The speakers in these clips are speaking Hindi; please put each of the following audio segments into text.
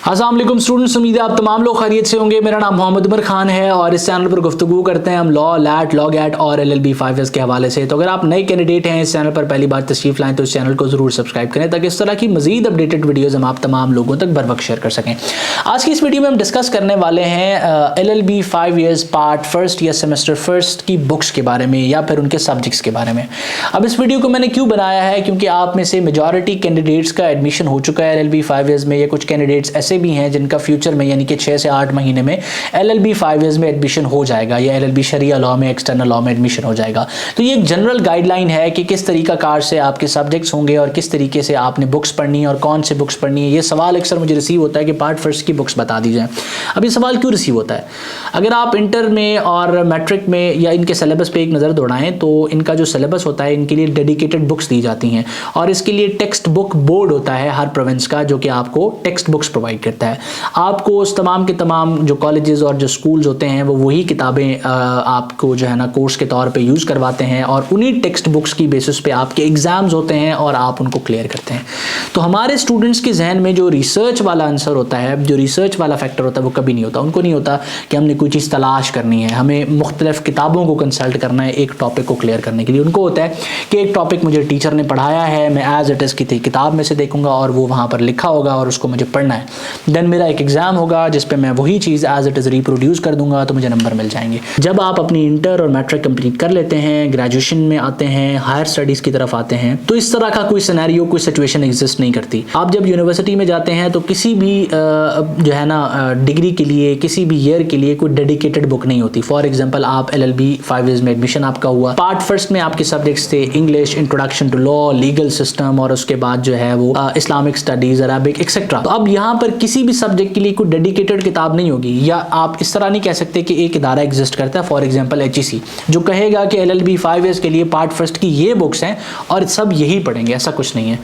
अस्सलाम वालेकुम स्टूडेंट्स, उम्मीद है आप तमाम लोग खैरियत से होंगे। मेरा नाम मोहम्मद उमर खान है और इस चैनल पर गुफ्तगू करते हैं हम लॉ, लैट, लॉ गैट और LLB 5S के हवाले से। तो अगर आप नए कैंडिडेट हैं, इस चैनल पर पहली बार तशरीफ लाएं तो इस चैनल को जरूर सब्सक्राइब करें ताकि इस तरह की मजीद अपडेटेड वीडियोज़ हम आप तमाम लोगों तक बर वक्त शेयर कर सकें। आज की इस वीडियो में हम डिस्कस करने वाले हैं LLB 5 ईयर्स पार्ट फर्स्ट या सेमेस्टर फर्स्ट की बुक्स के बारे में या फिर उनके सब्जेक्ट्स के बारे में। अब इस वीडियो को मैंने क्यों बनाया है, क्योंकि आप में से मेजॉरिटी कैंडिडेट्स का एडमिशन हो चुका है LLB 5 ईयर्स में। या कुछ कैंडिडेट्स ऐसे भी हैं जिनका फ्यूचर में यानी कि 6 से 8 महीने में LLB 5 ईयर्स में एडमिशन हो जाएगा या LLB शरिया लॉ में, एक्सटर्नल लॉ में एडमिशन हो जाएगा। तो ये एक जनरल गाइडलाइन है कि किस तरीका कार से आपके सब्जेक्ट्स होंगे और किस तरीके से आपने बुक्स पढ़नी है और कौन से बुक्स पढ़नी है। ये सवाल अक्सर मुझे रिसीव होता है कि पार्ट फर्स्ट की बुक्स बता दी जाए। अब ये सवाल क्यों रिसीव होता है? अगर आप इंटर में और मैट्रिक में या इनके सिलेबस पे एक नज़र दौड़ाएं तो इनका जो सिलेबस होता है इनके लिए डेडिकेटेड बुक्स दी जाती हैं और इसके लिए टेक्स्ट बुक बोर्ड होता है हर प्रोविंस का, जो कि आपको टेक्स्ट बुक्स प्रोवाइड करता है। आपको उस तमाम के तमाम जो कॉलेजेस और जो स्कूल्स होते हैं वो वही किताबें आपको जो है ना कोर्स के तौर पे यूज़ करवाते हैं और उन्हीं टेक्स्ट बुक्स की बेसिस पे आपके एग्ज़ाम्स होते हैं और आप उनको क्लियर करते हैं। तो हमारे स्टूडेंट्स के जहन में जो रिसर्च वाला आंसर होता है, जो रिसर्च वाला फैक्टर होता है, वो कभी नहीं होता। उनको नहीं होता कि हमने कोई चीज़ तलाश करनी है, हमें मुख्तलिफ किताबों को कंसल्ट करना है एक टॉपिक को क्लियर करने के लिए। उनको होता है कि एक टॉपिक मुझे टीचर ने पढ़ाया है, मैं एज इट इज़ की किताब में से देखूंगा और वो वहाँ पर लिखा होगा और उसको मुझे पढ़ना है। देन मेरा एक एग्ज़ाम होगा जिस पे मैं वही चीज़ एज इट इज़ रिप्रोड्यूस कर दूंगा तो मुझे नंबर मिल जाएंगे। जब आप अपनी इंटर और मैट्रिक कंप्लीट कर लेते हैं, ग्रेजुएशन में आते हैं, हायर स्टडीज़ की तरफ आते हैं, तो इस तरह का कोई सिनेरियो, कोई सिचुएशन एग्जिस्ट नहीं करती। आप जब यूनिवर्सिटी में जाते हैं तो किसी भी जो है ना डिग्री के लिए, किसी भी ईयर के लिए कोई डेडिकेटेड बुक नहीं होती। फॉर एग्जाम्पल आप LLB 5 ईयर्स में एडमिशन आपका हुआ, पार्ट फर्स्ट में आपके सब्जेक्ट्स थे English, introduction to law, legal system और उसके बाद जो है वो इस्लामिक स्टडीज, अरबिक एक्सेट्रा। तो अब यहाँ पर किसी भी सब्जेक्ट के लिए कोई डेडिकेटेड किताब नहीं होगी, या आप इस तरह नहीं कह सकते कि एक इदारा एग्जिस्ट करता है फॉर एग्जांपल HEC जो कहेगा कि LLB 5 ईयर्स के लिए पार्ट फर्स्ट की ये बुक्स हैं और सब यही पढ़ेंगे। ऐसा कुछ नहीं है।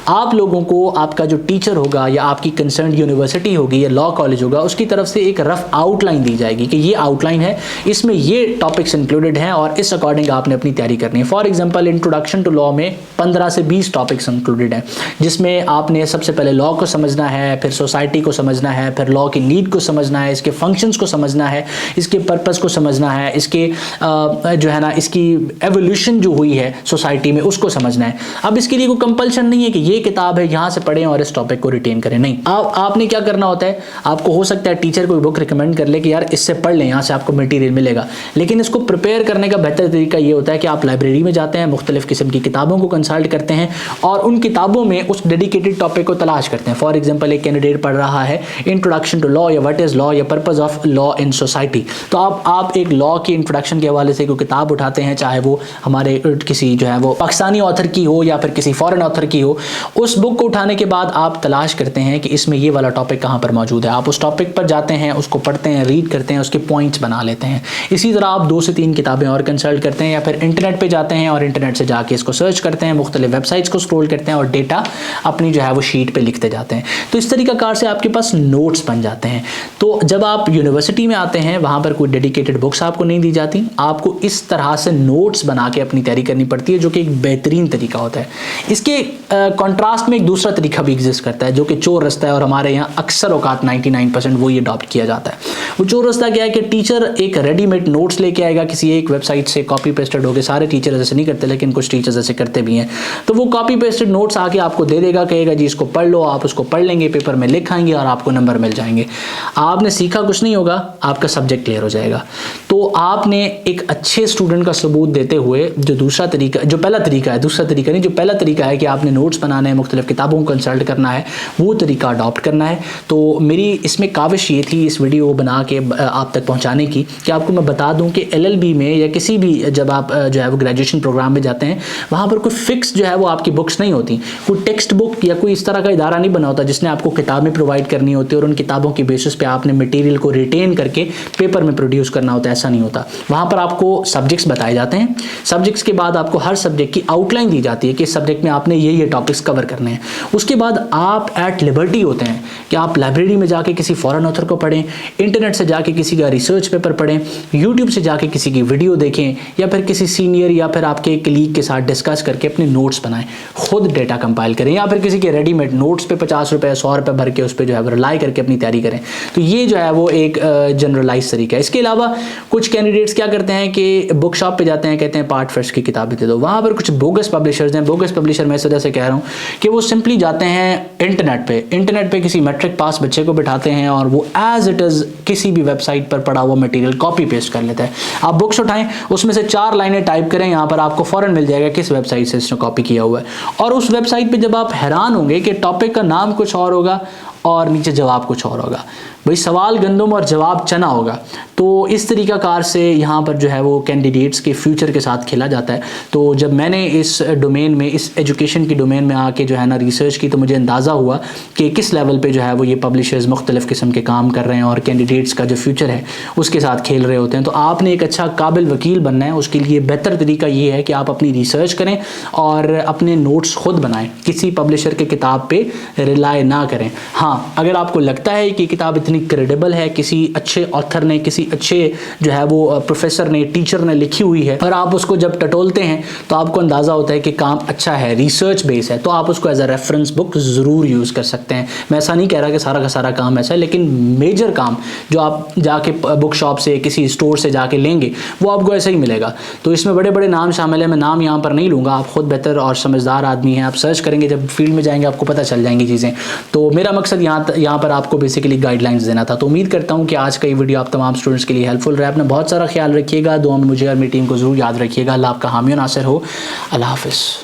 आप लोगों को आपका जो टीचर होगा या आपकी कंसर्न यूनिवर्सिटी होगी या लॉ कॉलेज होगा उसकी तरफ से एक रफ आउटलाइन दी जाएगी कि ये आउटलाइन है, इसमें ये टॉपिक्स इंक्लूडेड हैं और इस अकॉर्डिंग आपने अपनी तैयारी करनी है। For example introduction to law में 15 से 20 टॉपिक्स इंक्लूडेड हैं जिसमें आपने सबसे पहले लॉ को समझना है, फिर सोसाइटी को समझना है, फिर लॉ की नीड को समझना है, इसके फंक्शंस को समझना है, इसके पर्पस को समझना है, इसके जो है ना इसकी एवोल्यूशन जो हुई है सोसाइटी में उसको समझना है। अब इसके लिए कोई कंपल्शन नहीं है कि ये किताब है यहाँ से पढ़ें और इस टॉपिक को रिटेन करें, नहीं। आपने क्या करना होता है, आपको हो सकता है टीचर कोई बुक रिकमेंड कर ले कि यार इससे पढ़ लें, यहाँ से आपको मटीरियल मिलेगा, लेकिन इसको प्रिपेयर करने का बेहतर तरीका ये होता है कि आप लाइब्रेरी में जाते हैं, मुख्तलिफ किस्म की किताबों को कंसल्ट करते हैं और उन किताबों में उस डेडिकेटेड टॉपिक को तलाश करते हैं। फॉर एग्जाम्पल एक कैंडिडेट पढ़ रहा है इंट्रोडक्शन टू लॉ या व्हाट इज लॉ या purpose of law in society, तो आप एक लॉ की इंट्रोडक्शन के हवाले से कोई किताब उठाते हैं, चाहे वो हमारे किसी जो है वो पाकिस्तानी ऑथर की हो या फिर किसी फॉरेन ऑथर की हो। उस बुक को उठाने के बाद आप तलाश करते हैं कि इसमें ये वाला टॉपिक कहाँ पर मौजूद है। आप उस टॉपिक पर जाते हैं, उसको पढ़ते हैं, रीड करते हैं, उसके पॉइंट्स बना लेते हैं। इसी तरह आप 2 से 3 किताबें और कंसल्ट करते हैं या फिर इंटरनेट पर जाते हैं और इंटरनेट से जाके इसको सर्च करते हैं, मुख्तलिफ वेबसाइट्स को स्क्रॉल करते हैं और डेटा अपनी जो है वो शीट पर लिखते जाते हैं। तो इस तरीका कार से आपके पास नोट्स बन जाते हैं। तो जब आप यूनिवर्सिटी में आते हैं वहाँ पर कोई डेडिकेटेड बुक्स आपको नहीं दी जाती, आपको इस तरह से नोट्स बना के अपनी तैयारी करनी पड़ती है, जो कि एक बेहतरीन तरीका होता है। इसके कॉन्ट्रास्ट में एक दूसरा तरीका भी एग्जिस्ट करता है जो कि चोर रास्ता है और हमारे यहाँ अक्सर औकात 99% वो ये अडॉप्ट किया जाता है। वो चोर रास्ता क्या है कि टीचर एक रेडीमेड नोट्स लेके आएगा किसी एक वेबसाइट से, कॉपी पेस्टेड होकर, सारे टीचर ऐसे नहीं करते लेकिन कुछ टीचर्स ऐसे करते भी हैं। तो वो कॉपी पेस्टेड नोट्स आके आपको दे देगा, कहेगा जी इसको पढ़ लो, आप उसको पढ़ लेंगे, पेपर में लिखाएंगे और आपको नंबर मिल जाएंगे। आपने सीखा कुछ नहीं होगा, आपका सब्जेक्ट क्लियर हो जाएगा। तो आपने एक अच्छे स्टूडेंट का सबूत देते हुए जो दूसरा तरीका, जो पहला तरीका है, दूसरा तरीका नहीं, जो पहला तरीका है कि आपने नोट्स बनाने हैं, मुख्तलिफ किताबों को कंसल्ट करना है, वो तरीका अडॉप्ट करना है। तो मेरी इसमें काविश ये थी इस वीडियो को बना के आप तक पहुंचाने की कि आपको मैं बता दूं कि LLB में या किसी भी जब आप जो है वो ग्रेजुएशन प्रोग्राम में जाते हैं वहाँ पर कोई फिक्स जो है वो आपकी बुक्स नहीं होती। कोई टेक्स्ट बुक या कोई इस तरह का इदारा नहीं बना होता जिसने आपको किताबें प्रोवाइड करनी होती है और उन किताबों की बेसिस पे आपने मटेरियल को रिटेन करके पेपर में प्रोड्यूस करना होता है। ऐसा नहीं होता। वहाँ पर आपको सब्जेक्ट्स बताए जाते हैं, सब्जेक्ट्स के बाद आपको हर सब्जेक्ट की आउटलाइन दी जाती है कि इस सब्जेक्ट में आपने ये टॉपिक्स कवर करने हैं। उसके बाद आप एट लिबर्टी होते हैं कि आप लाइब्रेरी में जाके किसी फॉरेन ऑथर को पढ़ें, इंटरनेट से जाके किसी का रिसर्च पेपर पढ़ें, यूट्यूब से जाके किसी की वीडियो देखें या फिर किसी सीनियर या फिर आपके कलीग के साथ डिस्कस करके अपने नोट्स बनाएं, खुद डेटा कंपाइल करें या फिर किसी के रेडीमेड नोट्स पे 50 रुपए 100 रुपए भर के उस पर जो है रिलाई करके अपनी तैयारी करें। तो ये जो है वो एक जनरलाइज तरीका है। इसके अलावा कुछ कैंडिडेट्स क्या करते हैं कि बुक शॉप पे जाते हैं, कहते हैं पार्ट फर्स्ट की किताबें दे दो। वहाँ पर कुछ बोगस पब्लिशर्स हैं। बोगस पब्लिशर मैं इस वजह से कह रहा हूँ कि वो सिंपली जाते हैं इंटरनेट पे किसी मैट्रिक पास बच्चे को बिठाते हैं और वो एज इट इज़ किसी भी वेबसाइट पर पड़ा हुआ मटेरियल कॉपी पेस्ट कर लेता है। आप बुक्स उठाएं, उसमें से 4 लाइनें टाइप करें, यहाँ पर आपको फौरन मिल जाएगा किस वेबसाइट से इसने कॉपी किया हुआ है। और उस वेबसाइट पे जब आप हैरान होंगे कि टॉपिक का नाम कुछ और होगा और नीचे जवाब कुछ और होगा। भाई सवाल गंदम और जवाब चना होगा। तो इस तरीका कार से यहाँ पर जो है वो कैंडिडेट्स के फ्यूचर के साथ खेला जाता है। तो जब मैंने इस डोमेन में, इस एजुकेशन की डोमेन में आके जो है ना रिसर्च की, तो मुझे अंदाज़ा हुआ कि किस लेवल पे जो है वो ये पब्लिशर्स मुख्तलिफ़ किस्म के काम कर रहे हैं और कैंडिडेट्स का जो फ्यूचर है उसके साथ खेल रहे होते हैं। तो आपने एक अच्छा काबिल वकील बनना है, उसके लिए बेहतर तरीका ये है कि आप अपनी रिसर्च करें और अपने नोट्स खुद बनाएं, किसी पब्लिशर के किताब पर रिलाई ना करें। हाँ, अगर आपको लगता है कि किताब इतनी क्रेडिबल है, किसी अच्छे ऑथर ने, किसी अच्छे जो है वो प्रोफेसर ने, टीचर ने लिखी हुई है, और आप उसको जब टटोलते हैं तो आपको अंदाज़ा होता है कि काम अच्छा है, रिसर्च बेस है, तो आप उसको एज अ रेफरेंस बुक ज़रूर यूज़ कर सकते हैं। मैं ऐसा नहीं कह रहा कि सारा का सारा काम ऐसा है, लेकिन मेजर काम जो आप जाके बुक शॉप से, किसी स्टोर से जाके लेंगे वो आपको ऐसा ही मिलेगा। तो इसमें बड़े बड़े नाम शामिल है, मैं नाम यहाँ पर नहीं लूँगा, आप खुद बेहतर और समझदार आदमी हैं, आप सर्च करेंगे, जब फील्ड में जाएंगे आपको पता चल जाएंगी चीज़ें। तो मेरा मकसद यहाँ पर आपको बेसिकली गाइडलाइंस देना था। तो उम्मीद करता हूँ कि आज का ये वीडियो आप तमाम स्टूडेंट्स के लिए हेल्पफुल रहा। अपना बहुत सारा ख्याल रखिएगा, दुआ में मुझे और मेरी टीम को जरूर याद रखिएगा। अल्लाह आपका हामी और नासिर हो। अल्लाह हाफ़िज़।